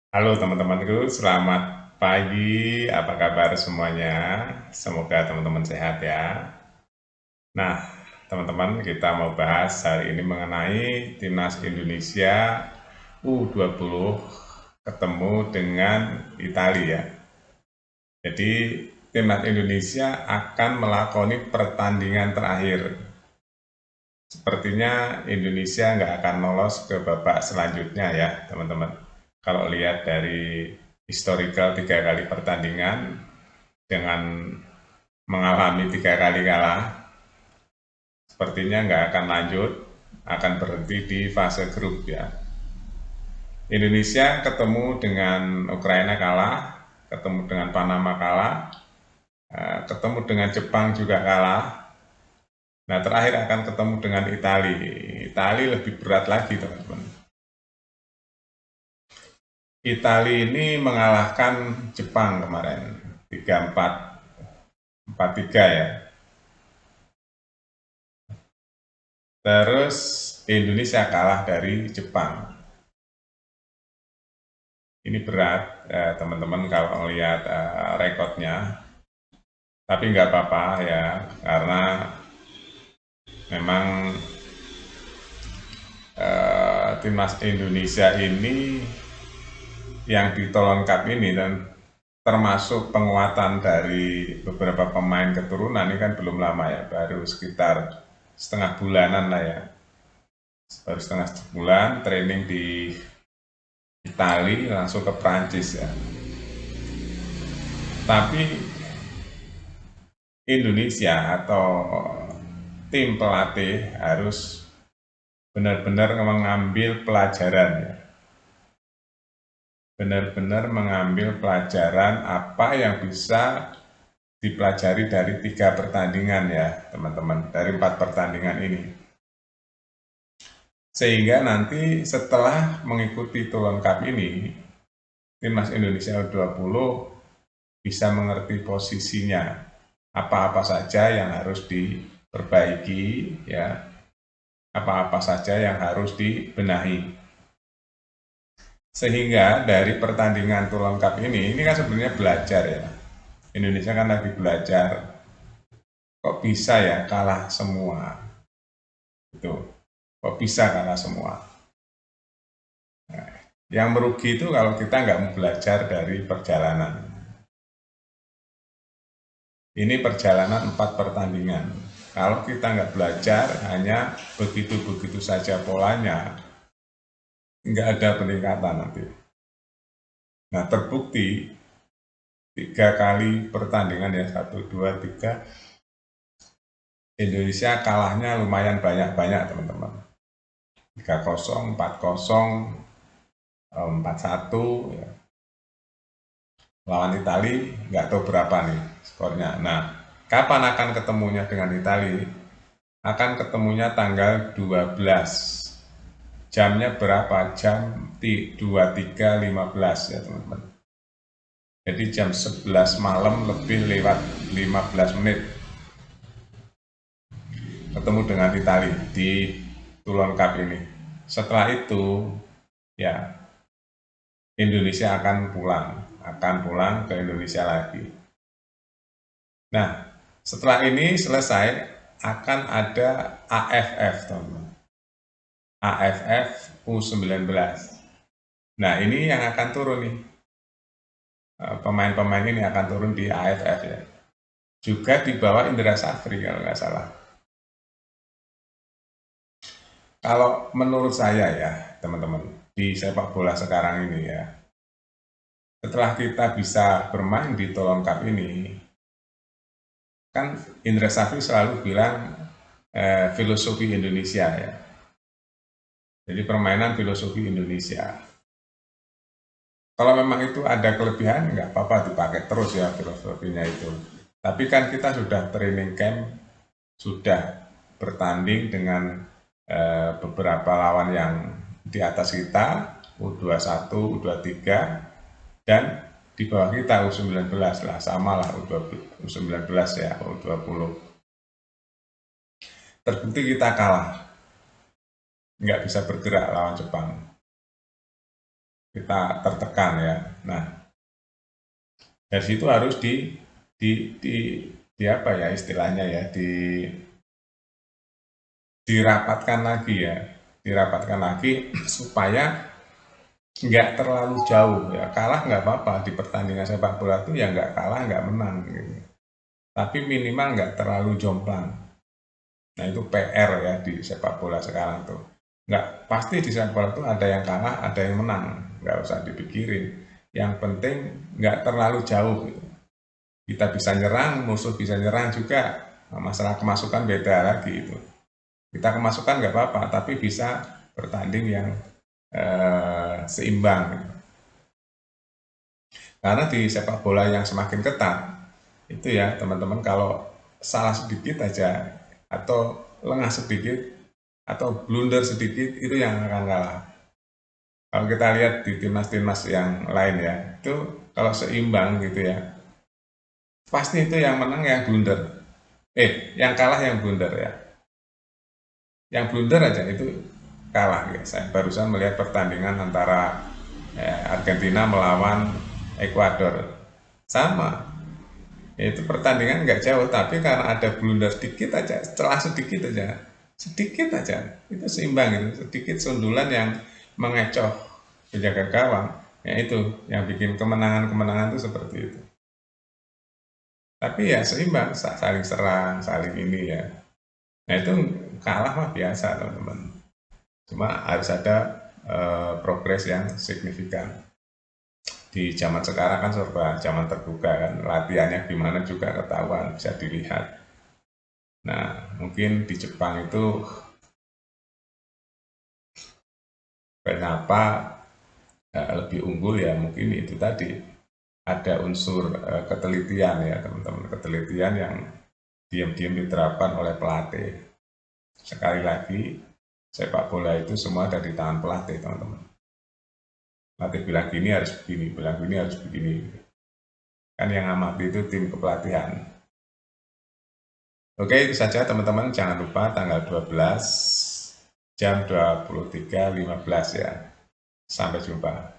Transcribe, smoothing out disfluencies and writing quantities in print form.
Halo teman-temanku, selamat pagi. Apa kabar semuanya? Semoga teman-teman sehat ya. Nah, teman-teman, kita mau bahas hari ini mengenai Timnas Indonesia U20 ketemu dengan Italia. Jadi, Timnas Indonesia akan melakoni pertandingan terakhir. Sepertinya Indonesia nggak akan lolos ke babak selanjutnya ya, teman-teman. Kalau lihat dari historical 3 kali pertandingan dengan mengalami 3 kali kalah, sepertinya nggak akan lanjut, akan berhenti di fase grup ya. Indonesia ketemu dengan Ukraina kalah, ketemu dengan Panama kalah, ketemu dengan Jepang juga kalah. Nah, terakhir akan ketemu dengan Italia. Italia lebih berat lagi, teman-teman. Italia ini mengalahkan Jepang kemarin 3-4, 4-3 ya. Terus Indonesia kalah dari Jepang. Ini berat, teman-teman, kalau melihat rekodnya. Tapi nggak apa-apa ya, karena memang timnas Indonesia ini yang di Talon Cup ini dan termasuk penguatan dari beberapa pemain keturunan ini kan belum lama ya, baru sekitar setengah bulanan lah ya, baru setengah bulan training di Italia langsung ke Prancis ya. Tapi Indonesia atau tim pelatih harus benar-benar mengambil pelajaran ya. Benar-benar mengambil pelajaran apa yang bisa dipelajari dari 3 pertandingan ya teman-teman, dari 4 pertandingan ini. Sehingga nanti setelah mengikuti Toulon Cup ini, Timnas Indonesia U20 bisa mengerti posisinya, apa-apa saja yang harus diperbaiki ya, apa-apa saja yang harus dibenahi. Sehingga dari pertandingan Toulon Cup ini kan sebenarnya belajar ya. Indonesia kan lagi belajar, kok bisa ya kalah semua. Itu, kok bisa kalah semua. Nah, yang merugi itu kalau kita nggak mau belajar dari perjalanan. Ini perjalanan 4 pertandingan. Kalau kita nggak belajar, hanya begitu-begitu saja polanya, nggak ada peningkatan nanti. Nah, terbukti 3 kali pertandingan ya, 1, 2, 3, Indonesia kalahnya lumayan banyak-banyak teman-teman. 3-0, 4-0, 4-1 ya. Lawan Itali nggak tahu berapa nih skornya. Nah, kapan akan ketemunya dengan Itali? Akan ketemunya tanggal 12. Jamnya berapa? Jam 23.15 ya teman-teman. Jadi jam 11 malam lebih lewat 15 menit ketemu dengan Itali di Toulon Cup ini. Setelah itu ya Indonesia akan pulang ke Indonesia lagi. Nah, setelah ini selesai akan ada AFF teman-teman. AFF U19. Nah, ini yang akan turun nih. Pemain-pemain ini akan turun di AFF ya. Juga di bawah Indra Safri kalau nggak salah. Kalau menurut saya ya, teman-teman, di sepak bola sekarang ini ya, setelah kita bisa bermain di Toulon Cup ini, kan Indra Safri selalu bilang filosofi Indonesia ya. Jadi permainan filosofi Indonesia. Kalau memang itu ada kelebihan, nggak apa-apa dipakai terus ya filosofinya itu. Tapi kan kita sudah training camp, sudah bertanding dengan beberapa lawan yang di atas kita, U21, U23, dan di bawah kita U19 lah, sama lah U19 ya, U20. Terbukti kita kalah, nggak bisa bergerak lawan Jepang. kita tertekan ya. Nah, dari situ harus di apa ya istilahnya ya, dirapatkan lagi ya, dirapatkan lagi supaya nggak terlalu jauh ya. Kalah nggak apa-apa di pertandingan sepak bola tuh ya, nggak kalah nggak menang gitu. Tapi minimal nggak terlalu jomplang. Nah itu PR ya di sepak bola sekarang tuh. Nggak pasti di sepak bola tuh ada yang kalah, ada yang menang. Nggak usah dipikirin. Yang penting nggak terlalu jauh gitu. Kita bisa nyerang, musuh bisa nyerang juga. Nah, masalah kemasukan beda lagi itu. Kita kemasukan nggak apa-apa, tapi bisa bertanding yang seimbang. Karena di sepak bola yang semakin ketat, itu ya teman-teman, kalau salah sedikit aja, atau lengah sedikit, atau blunder sedikit, itu yang akan kalah. Kalau kita lihat di timnas-timnas yang lain ya, itu kalau seimbang gitu ya, pasti itu yang menang yang blunder. Yang kalah yang blunder ya. Yang blunder aja itu kalah ya. Saya barusan melihat pertandingan antara Argentina melawan Ekuador. Sama, itu pertandingan nggak jauh, tapi karena ada blunder sedikit aja, celah sedikit aja, itu seimbang itu, sedikit sundulan yang mengecoh penjaga gawang, ya itu yang bikin kemenangan-kemenangan itu seperti itu. Tapi ya seimbang, saling serang, saling ini ya. Nah itu kalah mah biasa teman-teman. Cuma harus ada progres yang signifikan. Di zaman sekarang kan serba zaman terbuka kan, latihannya gimana juga ketahuan, bisa dilihat. Nah, mungkin di Jepang itu kenapa lebih unggul ya, mungkin itu tadi ada unsur ketelitian ya teman-teman, ketelitian yang diam-diam diterapkan oleh pelatih. Sekali lagi, sepak bola itu semua ada di tangan pelatih teman-teman. Pelatih bilang gini harus begini, bilang gini harus begini. Kan yang amati itu tim kepelatihan. Oke, itu saja teman-teman. Jangan lupa tanggal 12 jam 23.15 ya. Sampai jumpa.